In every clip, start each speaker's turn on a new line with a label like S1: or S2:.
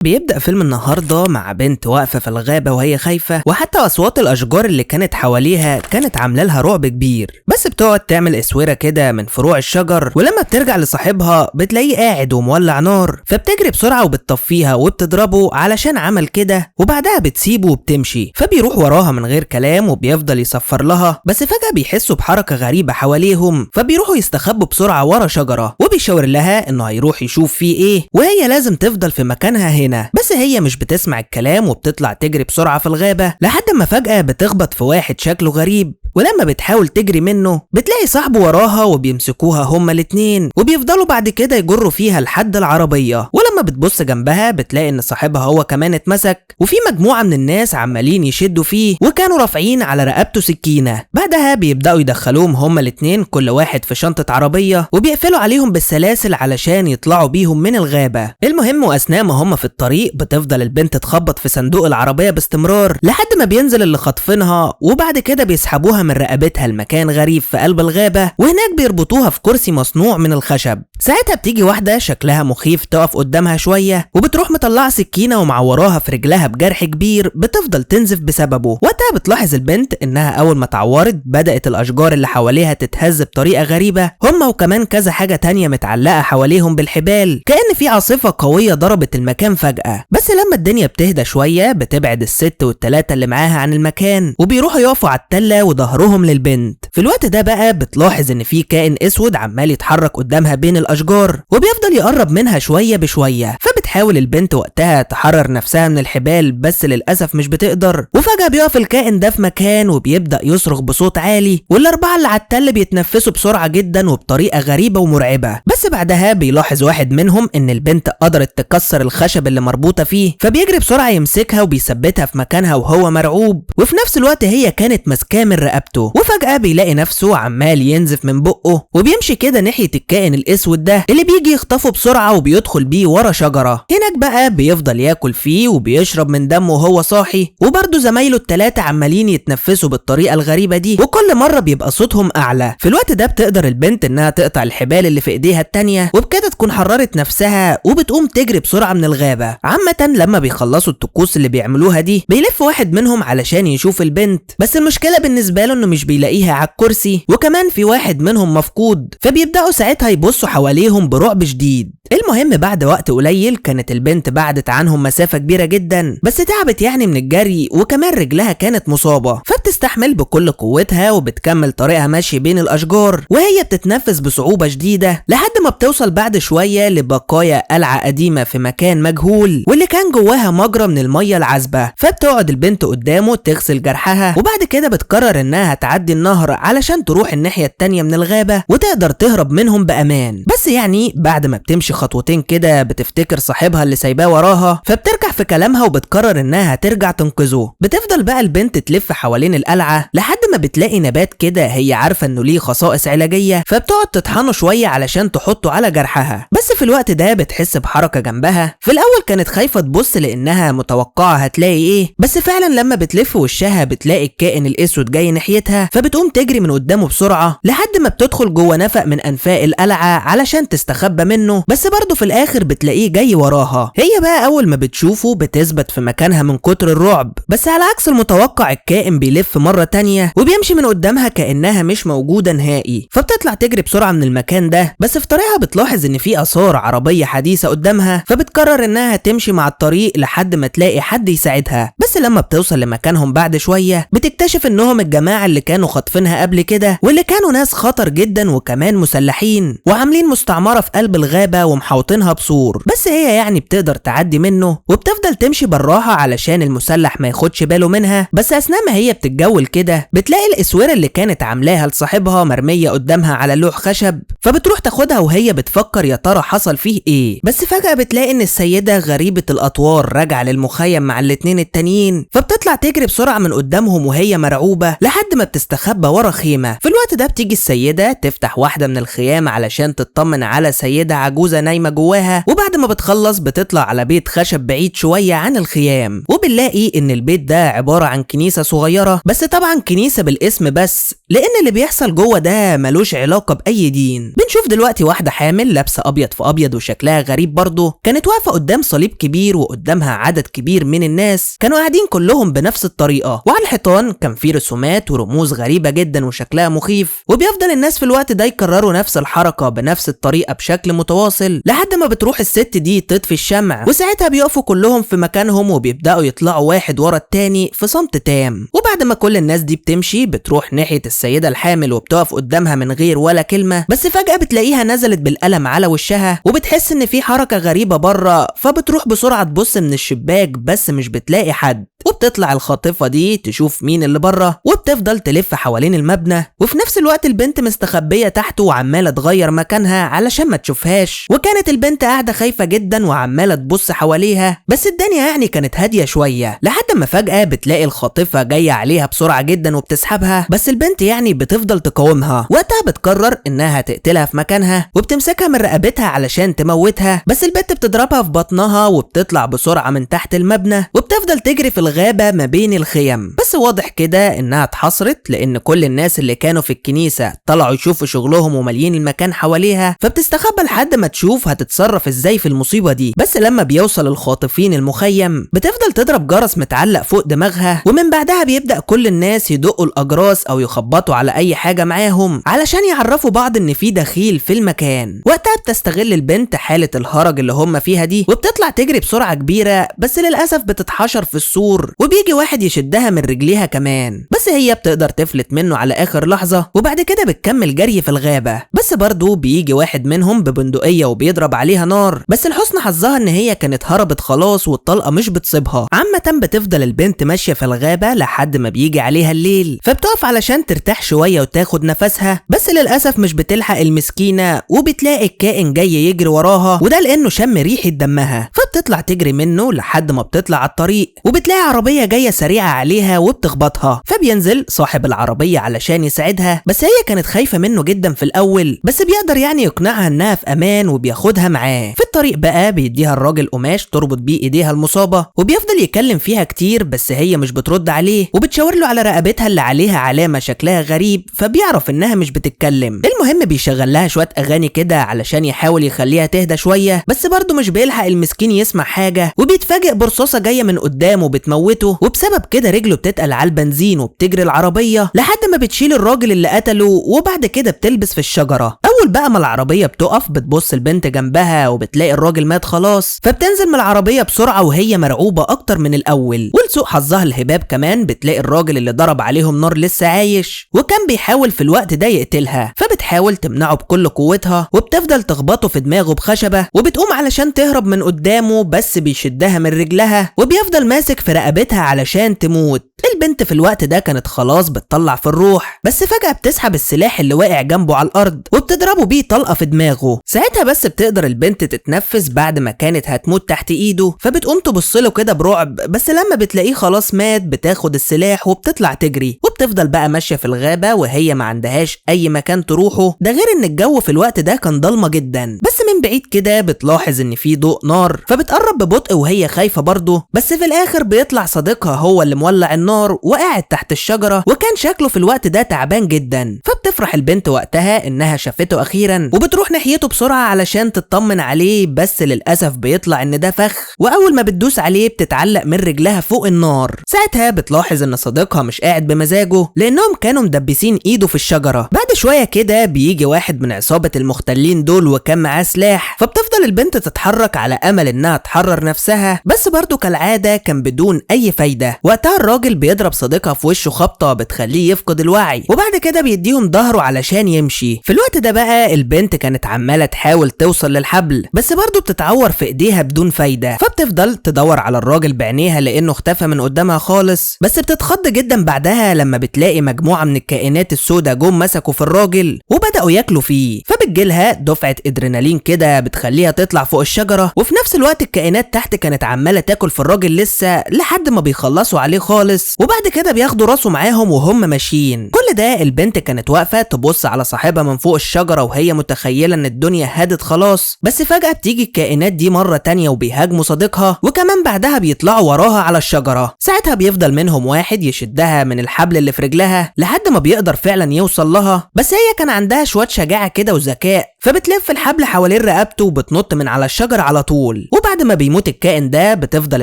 S1: بيبدأ فيلم النهاردة مع بنت واقفة في الغابة وهي خايفة، وحتى أصوات الأشجار اللي كانت حواليها كانت عاملة لها رعب كبير، بس بتقعد تعمل اسوره كده من فروع الشجر، ولما بترجع لصاحبها بتلاقيه قاعد ومولع نار، فبتجري بسرعة وبتطفيها وبتضربه علشان عمل كده، وبعدها بتسيبه وبتمشي، فبيروح وراها من غير كلام وبيفضل يصفر لها، بس فجأة بيحسوا بحركة غريبة حواليهم، فبيروحوا يستخبوا بسرعة ورا شجرة، وبيشاور لها إنه هيروح يشوف فيه إيه، وهي لازم تفضل في مكانها هنا، بس هي مش بتسمع الكلام وبتطلع تجري بسرعة في الغابة لحد ما فجأة بتخبط في واحد شكله غريب، ولما بتحاول تجري منه بتلاقي صاحبه وراها وبيمسكوها هما الاتنين، وبيفضلوا بعد كده يجروا فيها لحد العربية، ولما بتبص جنبها بتلاقي ان صاحبها هو كمان اتمسك، وفي مجموعة من الناس عمالين يشدوا فيه وكانوا رافعين على رقبته سكينة. بعدها بيبدأوا يدخلوهم هما الاتنين كل واحد في شنطة عربية، وبيقفلوا عليهم بالسلاسل علشان يطلعوا بيهم من الغابة. المهم واثناء ما هما في الطريق بتفضل البنت تخبط في صندوق العربية باستمرار لحد ما بينزل اللي خاطفينها، وبعد كده بيسحبوها من رقبتها لمكان غريب في قلب الغابة، وهناك بيربطوها في كرسي مصنوع من الخشب. ساعتها بتيجي واحدة شكلها مخيف تقف قدامها شوية، وبتروح مطلعة سكينة ومعوراها في رجلها بجرح كبير بتفضل تنزف بسببه. وقتها بتلاحظ البنت انها اول ما اتعورت بدأت الاشجار اللي حواليها تتهز بطريقة غريبة، هما وكمان كذا حاجة تانية متعلقة حواليهم بالحبال، كأن في عاصفة قوية ضربت المكان فجأة. بس لما الدنيا بتهدى شوية بتبعد الست والتلاتة اللي معاها عن المكان، وبيروحوا يقفوا على التلة وظهرهم للبنت. في الوقت ده بقى بتلاحظ ان في كائن اسود عمال يتحرك قدامها بين الاشجار، وبيفضل يقرب منها شوية بشوية، فبتحاول البنت وقتها تحرر نفسها من الحبال بس للأسف مش بتقدر. وفجأة بيقف الكائن ده في مكان وبيبدأ يصرخ بصوت عالي، والاربعة اللي على التل بيتنفسوا بسرعة جدا وبطريقة غريبة ومرعبة. بس بعدها بيلاحظ واحد منهم ان البنت قدرت تكسر الخشب اللي مربوطة فيه، فبيجري بسرعة يمسكها وبيثبتها في مكانها وهو مرعوب، وفي نفس الوقت هي كانت ماسكاه من رقبته. وفجأة بيلاقي نفسه عمال ينزف من بقه، وبيمشي كده ناحية الكائن الاسود ده اللي بيجي يخطفه بسرعة وبيدخل بيه ورا شجرة. هناك بقى بيفضل ياكل فيه وبيشرب من دمه وهو صاحي، وبرضه زمايله التلاتة عمالين يتنفسوا بالطريقة الغريبة دي، وكل مرة بيبقى صوتهم اعلى. في الوقت ده بتقدر البنت انها تقطع الحبال اللي في ايديها التانية، وبكده تكون حررت نفسها وبتقوم تجري بسرعة من الغابة. عامة لما بيخلصوا الطقوس اللي بيعملوها دي بيلف واحد منهم علشان يشوف البنت، بس المشكلة بالنسبة له انه مش بيلاقيها على الكرسي، وكمان في واحد منهم مفقود، فبيبدأوا ساعتها يبصوا حواليهم برعب شديد. المهم بعد وقت قليل كانت البنت بعدت عنهم مسافة كبيرة جدا، بس تعبت يعني من الجري، وكمان رجلها كانت مصابة، فبتستحمل بكل قوتها وبتكمل طريقها ماشي بين الأشجار، وهي بتتنفس بصعوبة شديدة لحد ما بتوصل بعد شوية لبقايا قلعة قديمة في مكان مجهول، واللي كان جواها مجرى من المية العذبة. فبتقعد البنت قدامه تغسل جرحها، وبعد كده بتقرر انها تعدي النهر علشان تروح الناحية التانية من الغابة وتقدر تهرب منهم بأمان. بس يعني بعد ما بتمشي خطوتين كده بتفتكر صاحبها اللي سايباه وراها، فبترجع في كلامها وبتقرر انها ترجع تنقذه. بتفضل بقى البنت تلف حوالين القلعة لحد ما بتلاقي نبات كده هي عارفة انه ليه خصائص علاجية، فبتقعد تطحنه شوية علشان تحطه على جرحها. بس في الوقت ده بتحس بحركة جنبها. في الاول كانت خايفة تبص لانها متوقعة هتلاقي ايه، بس فعلا لما بتلف وشها بتلاقي الكائن الاسود جاي ناحيتها، فبتقوم تجري من قدامه بسرعة لحد ما بتدخل جوه نفق من انفاق القلعة علشان تستخبى منه، بس برضه في الاخر بتلاقيه جاي وراها. هي بقى اول ما بتشوفه بتثبت في مكانها من كتر الرعب، بس على عكس المتوقع الكائن بيلف مرة تانية وبيمشي من قدامها كأنها مش موجودة نهائي، فبتطلع تجري بسرعة من المكان ده. بس في طريقها بتلاحظ ان في آثار عربية حديثة قدامها، فبتقرر انها تمشي مع الطريق لحد ما تلاقي حد يساعدها. بس لما بتوصل لمكانهم بعد شوية بتكتشف انهم الجماعة اللي كانوا خاطفينها قبل كده، واللي كانوا ناس خطر جدا وكمان مسلحين وعاملين مستعمرة في قلب الغابة ومحوطينها بسور. بس هي يعني بتقدر تعدي منه وبتفضل تمشي بالراحة علشان المسلح ما ياخدش باله منها. بس اثناء ما هي بتتجول كده بتلاقي الاسوره اللي كانت عاملاها لصاحبها مرمية قدامها على لوح خشب، فبتروح تاخدها وهي بتفكر يا ترى حصل فيه ايه. بس فجأة بتلاقي ان السيدة غريبة الاطوار راجعة للمخيم مع الاتنين التانيين تانيين، فبتطلع تجري بسرعة من قدامهم وهي مرعوبة لحد ما بتستخبى ورا خيمة. في الوقت ده بتيجي السيدة تفتح واحدة من الخيام علشان تطمن على سيدة عجوزة نايمة جواها، وبعد ما بتخلص بتطلع على بيت خشب بعيد شوية عن الخيام، وبنلاقي ان البيت ده عبارة عن كنيسة صغيرة، بس طبعا كنيسة بالاسم بس، لان اللي بيحصل جوه ده ملوش علاقة بأي دين. بنشوف دلوقتي واحدة حامل لابسة ابيض في ابيض وشكلها غريب برضه، كانت واقفة قدام صليب كبير وقدامها عدد كبير من الناس كانوا قاعدين كلهم بنفس الطريقة، وعلى الحيطان كان في رسومات ورموز غريبة جدا وشكلها مخيف، وبيفضل الناس في الوقت ده يكرروا نفس الحركة بنفس الطريقة بشكل متواصل لحد ما بتروح الست دي تطفي الشمع، وساعتها بيقفوا كلهم في مكانهم وبيبدأوا يطلعوا واحد ورا التاني في صمت تام. وبعد ما كل الناس دي بتمشي بتروح ناحية السيدة الحامل وبتقف قدامها من غير ولا كلمة، بس فجأة بتلاقيها نزلت بالقلم على وشها، وبتحس ان في حركة غريبة بره، فبتروح بسرعة تبص من الشباك بس مش بتلاقي حد، وبتطلع الخاطفة دي تشوف مين اللي بره، وبتفضل تلف حوالين المبنى، وفي نفس الوقت البنت مستخبية تحته وعمالة تغير مكانها علشان ما تشوفهاش. وكانت البنت قاعدة خايفة جدا وعمالة تبص حواليها، بس الدنيا يعني كانت هادية شوية لحد ما فجأة بتلاقي الخاطفة جاية عليها بسرعة جدا وبتسحبها، بس البنت يعني بتفضل تقاومها. وقتها بتقرر انها تقتلها في مكانها، وبتمسكها من رقبتها علشان تموتها، بس البنت بتضربها في بطنها وبتطلع بسرعة من تحت المبنى، وبتفضل تجري في الغابة ما بين الخيم. بس واضح كده انها اتحصرت لان كل الناس اللي كانوا في الكنيسة طلعوا يشوفوا شغلهم ومالين المكان حواليها، فبتستخبى لحد ما تشوف هتتصرف ازاي في المصيبة دي. بس لما بيوصل الخاطفين المخيم بتفضل تضرب جرس متعلق فوق دماغها، ومن بعدها بيبدأ كل الناس يدقوا الأجراس او يخبطوا على اي حاجة معاهم علشان يعرفوا بعض ان في دخيل في المكان. وقتها بتستغل البنت حالة الهرج اللي هم فيها دي وبتطلع تجري بسرعة كبيرة، بس للأسف بتتحشر في السور وبيجي واحد يشدها من رجليها كمان، بس هي بتقدر تفلت منه على آخر لحظة، وبعد كده بتكمل جري في الغابة. بس برضه بيجي واحد منهم ببندقية وبيضرب عليها نار، بس لحسن حظها ان هي كانت هربت خلاص والطلقة مش بتصيبها. عامة بتفضل البنت ماشية في الغابة لحد ما بيجي عليها الليل، فبتقف علشان ترتاح شوية وتاخد نفسها، بس للأسف مش بتلحق المسكينة، وبتلاقي الكائن جاي يجري وراها، وده لأنه شم ريحة دمها، فبتطلع تجري منه لحد ما بتطلع على الطريق، وبتلاقي عربية جاية سريعة عليها وبتخبطها، فبينزل صاحب العربية علشان يساعدها، بس هي كانت خايفة منه جدا في الأول، بس بيقدر يعني يقنعها انها في امان وبياخدها معاه. في الطريق بقى بيديها الراجل قماش تربط بيه ايديها المصابة، وبيفضل يكلم فيها كتير بس هي مش بترد عليه، وبتشاور له على رقبتها اللي عليها علامة شكلها غريب، فبيعرف انها مش بتتكلم. المهم بيشغل لها شوية اغاني كده علشان يحاول يخليها تهدى شوية، بس برضه مش بيلحق المسكين يسمع حاجة، وبيتفاجئ برصاصة جاية من قدامه بتموته، وبسبب كده رجله بتتقل على البنزين وبتجري العربية لحد ما بتشيل الراجل اللي قتله، وبعد كده بتلبس في الشجرة. اول بقى ما العربية بتقف بتبص البنت جنبها وبتلاقي الراجل مات خلاص، فبتنزل من العربية بسرعة وهي مرعوبة اكتر من الاول، ولسوء حظها الهباب كمان بتلاقي الراجل اللي ضرب عليهم نار لسه عايش، وكان بيحاول في الوقت ده يقتلها، فبتحاول تمنعه بكل قوتها وبتفضل تخبطه في دماغه بخشبة، وبتقوم علشان تهرب من قدامه بس بيشدها من رجلها وبيفضل ماسك في رقبتها علشان تموت. البنت في الوقت ده كانت خلاص بتطلع في الروح، بس فجأة بتسحب السلاح اللي واقع جنبه على الارض وبتضربه بيه طلقة في دماغه. ساعتها بس بتقدر البنت تتنفس بعد ما كانت هتموت تحت ايده، فبتقوم تبصله كده برعب، بس لما بتلاقيه خلاص مات بتاخد السلاح وبتطلع تجري، وبتفضل بقى ماشية في الغابة وهي ما عندهاش اي مكان تروحه، ده غير ان الجو في الوقت ده كان ضلمة جدا، بس من بعيد كده بتلاحظ ان في ضوء نار، فبتقرب ببطء وهي خايفة برضه، بس في الاخر بيطلع صديقها هو اللي مولع النار وقاعد تحت الشجرة، وكان شكله في الوقت ده تعبان جدا، فبتفرح البنت وقتها انها شافته اخيرا وبتروح ناحيته بسرعة علشان تطمن عليه، بس للاسف بيطلع ان ده فخ، واول ما بتدوس عليه بتتعلق من رجلها فوق النار. ساعتها بتلاحظ ان صديقها مش قاعد بمزاجه لانهم كانوا مدبسين ايده في الشجرة. بعد شوية كده بيجي واحد من عصابة المختلين دول وكان معاه سلاح، فبتفضل البنت تتحرك على امل انها تحرر نفسها، بس برضه كالعادة كان بدون اي فايدة. وقتها الراجل بيضرب صديقها في وشه خبطة بتخليه يفقد الوعي، وبعد كده بيديهم ظهره علشان يمشي. في الوقت ده بقى البنت كانت عمالة تحاول توصل للحبل، بس برضه بتتعور في ايديها بدون فايدة، فبتفضل تدور على الراجل بعينيها لانه اختفى من قدامها خالص، بس بتتخض جدا بعدها لما بتلاقي مجموعة من الكائنات السوداء جم مسكوا في الراجل وبدأوا ياكلوا فيه، فبتجيلها دفعة ادرينالين كده بتخليها تطلع فوق الشجرة، وفي نفس الوقت الكائنات تحت كانت عمالة تاكل في الراجل لسه لحد ما بيخلصوا عليه خالص، وبعد كده بياخدوا راسه معاهم وهم ماشيين. كل ده البنت كانت واقفة تبص على صاحبها من فوق الشجرة وهي متخيلة ان الدنيا هادت خلاص، بس فجأة بتيجي الكائنات دي مرة تانية وبيهاجموا صديقها، وكمان بعدها بيطلعوا وراها على الشجرة. ساعتها بيفضل منهم واحد يشدها من الحبل اللي في رجلها لحد ما بيقدر فعلا يوصل لها، بس هي كان عندها شوية شجاعة كده وذكاء، فبتلف الحبل حوالين رقبته وبتنط من على الشجر على طول. وبعد ما بيموت الكائن ده بتفضل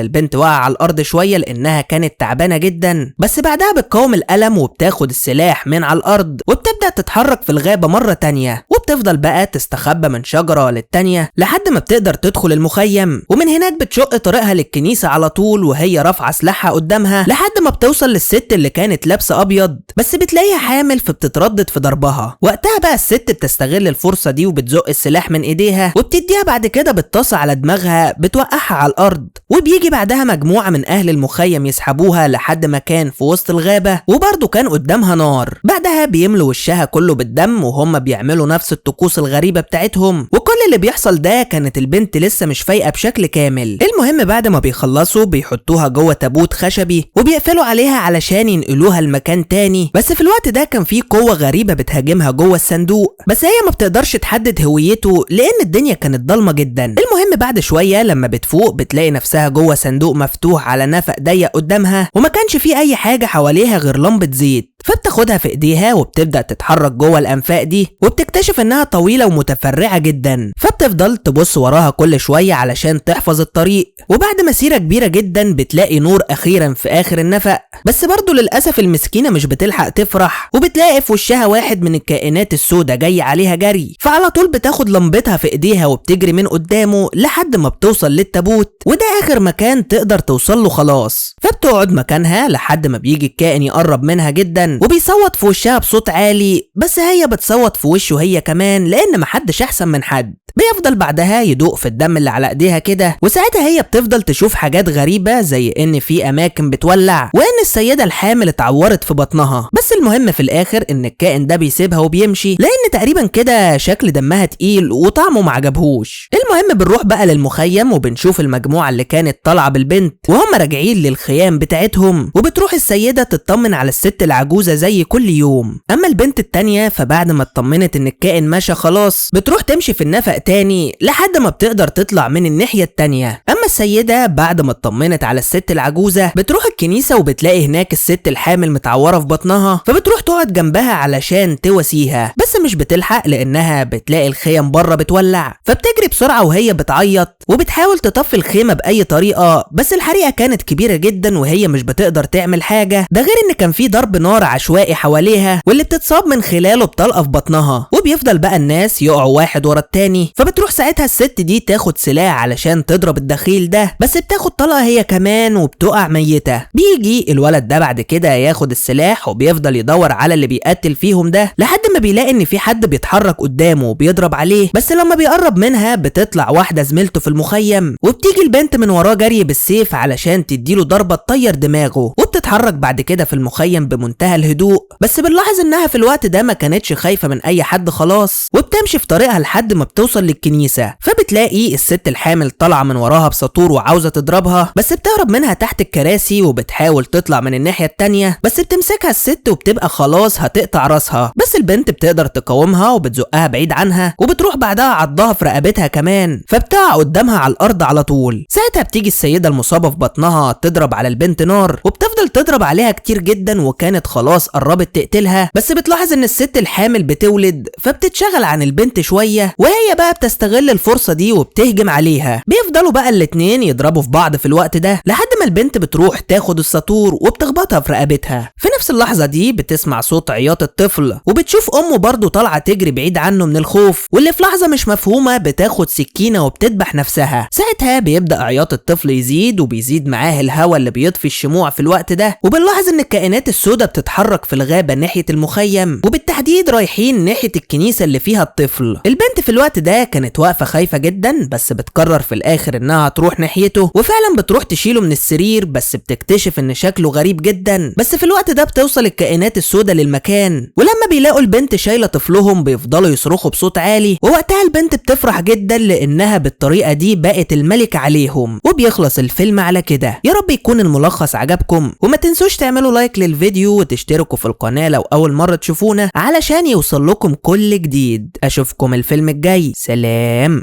S1: البنت واقعة على الأرض شوية لأنها كانت تعبانة جدا، بس بعدها بتقاوم الألم وبتاخد السلاح من على الأرض وبتبدأ تتحرك في الغابة مرة تانية، وبتفضل بقى تستخبى من شجرة للتانية لحد ما بتقدر تدخل المخيم، ومن هناك بتشق طريقها للكنيسة على طول وهي رافعة سلاحها قدامها لحد ما بتوصل للست اللي كانت لابسة أبيض، بس بتلاقيها حامل فبتتردد في ضربها. وقتها بقى الست بتستغل الفرصة دي وبتزق السلاح من ايديها وبتديها بعد كده بالطاسة على دماغها بتوقعها على الأرض، وبيجي بعدها مجموعة من أهل المخيم يسحبوها لحد مكان في وسط الغابة وبرضه كان قدامها نار. بعدها بيملوا وشها كله بالدم وهم بيعملوا نفس الطقوس الغريبة بتاعتهم، وكل اللي بيحصل ده كانت البنت لسه مش فايقة بشكل كامل. المهم بعد ما بيخلصوا بيحطوها جوه تابوت خشبي وبيقفلوا عليها علشان ينقلوها لمكان تاني، بس في الوقت ده كان في قوة غريبة بتهاجمها جوه الصندوق، بس هي ما بتقدرش تحدد هويته لأن الدنيا كانت ضلمة جدا. المهم بعد شوية لما بتفوق بتلاقي نفسها جوه صندوق مفتوح على نفق ضيق قدامها وما كانش فيه أي حاجة حواليها غير لمبة زيت، فبتاخدها في ايديها وبتبدأ تتحرك جوه الأنفاق دي وبتكتشف انها طويلة ومتفرعة جدا، فبتفضل تبص وراها كل شوية علشان تحفظ الطريق. وبعد مسيرة كبيرة جدا بتلاقي نور أخيرا في آخر النفق، بس برضه للأسف المسكينة مش بتلحق تفرح وبتلاقي في وشها واحد من الكائنات السوداء جاي عليها جري، فعلى طول بتاخد لمبتها في ايديها وبتجري من قدامه لحد ما بتوصل للتابوت، وده آخر مكان تقدر توصل له خلاص. فبتقعد مكانها لحد ما بيجي الكائن يقرب منها جدا وبيصوت في وشها بصوت عالي، بس هي بتصوت في وشه هي كمان لأن محدش أحسن من حد. بيفضل بعدها يدوق في الدم اللي على ايديها كده، وساعتها هي بتفضل تشوف حاجات غريبة زي ان في اماكن بتولع وان السيدة الحامل اتعورت في بطنها. بس المهم في الاخر ان الكائن ده بيسيبها وبيمشي لان تقريبا كده شكل دمها تقيل وطعمه معجبهوش. المهم بنروح بقى للمخيم وبنشوف المجموعة اللي كانت طالعة بالبنت وهم راجعين للخيام بتاعتهم، وبتروح السيدة تطمن على الست العجوزة زي كل يوم. اما البنت التانية فبعد ما اطمنت ان الكائن ماشى خلاص بتروح تمشي في النفق تاني لحد ما بتقدر تطلع من الناحية التانية. اما السيدة بعد ما اطمنت على الست العجوزة بتروح الكنيسة وبتلاقي هناك الست الحامل متعورة في بطنها، فبتروح تقعد جنبها علشان تواسيها، بس مش بتلحق لانها بتلاقي الخيم بره بتولع، فبتجري بسرعة وهي بتعيط وبتحاول تطفي الخيمة بأي طريقة، بس الحريقة كانت كبيرة جدا وهي مش بتقدر تعمل حاجة، ده غير ان كان في ضرب نار عشوائي حواليها واللي بتتصاب من خلاله بطلقة في بطنها. وبيفضل بقى الناس يقعوا واحد ورا التاني، فبتروح ساعتها الست دي تاخد سلاح علشان تضرب الدخيل ده، بس بتاخد طلقة هي كمان وبتقع ميتة. بيجي الولد ده بعد كده ياخد السلاح وبيفضل يدور على اللي بيقتل فيهم ده لحد ما بيلاقي ان في حد بيتحرك قدامه وبيضرب عليه، بس لما بيقرب منها بتطلع واحدة زميلته في المخيم وبتيجي البنت من وراه جري بالسيف علشان تديله ضربة تطير دماغه، وبتتحرك بعد كده في المخيم بمنتهى الهدوء، بس بنلاحظ انها في الوقت ده ما كانتش خايفة من اي حد خلاص، وبتمشي في طريقها لحد ما بتوصل للكنيسة، فبتلاقي الست الحامل طالعة من وراها بساطور وعاوزة تضربها، بس بتهرب منها تحت الكراسي وبتحاول تطلع من الناحية التانية، بس بتمسكها الست وبتبقى خلاص هتقطع راسها، بس البنت بتقدر تقاومها وبتزقها بعيد عنها وبتروح بعدها عضها في رقبتها كمان، فبتقع قدامها على الارض على طول. ساعتها بتيجي السيدة المصابة في بطنها تضرب على البنت نار وبتفضل تضرب عليها كتير جدا وكانت خلاص قربت تقتلها، بس بتلاحظ ان الست الحامل بتولد فبتتشغل عن البنت شوية وهي بقى بتستغل الفرصة دي وبتهجم عليها. بيفضلوا بقى الاتنين يضربوا في بعض في الوقت ده لحد ما البنت بتروح تاخد الساطور وبتخبطها في رقبتها. في نفس اللحظة دي بتسمع صوت عياط الطفل وبتشوف امه برضه طالعة تجري بعيد عنه من الخوف، واللي في لحظة مش مفهومة بتاخد سكينة وبتذبح نفسها. ساعتها بيبدأ عياط الطفل يزيد وبيزيد معاه الهواء اللي بيطفي الشموع في الوقت ده، وبنلاحظ ان الكائنات السوداء بتتحرك في الغابة ناحية المخيم، وبالتحديد رايحين ناحية الكنيسة اللي فيها الطفل. البنت في الوقت ده كانت واقفة خايفة جدا، بس بتقرر في الاخر انها هتروح ناحيته، وفعلا بتروح تشيله من السرير، بس بتكتشف ان شكله غريب جدا. بس في الوقت ده بتوصل الكائنات السوداء للمكان، ولما بيلاقوا البنت شايلة طفلهم بيفضلوا يصرخوا بصوت عالي، ووقتها البنت بتفرح جدا لانها بالطريقة دي بقت الملكة عليهم. وبيخلص الفيلم على كده. يا رب يكون الملخص عجبكم، وما تنسوش تعملوا لايك للفيديو وتشتركوا في القناة لو اول مرة تشوفونا علشان يوصل لكم كل جديد. اشوفكم الفيلم الجاي، سلام.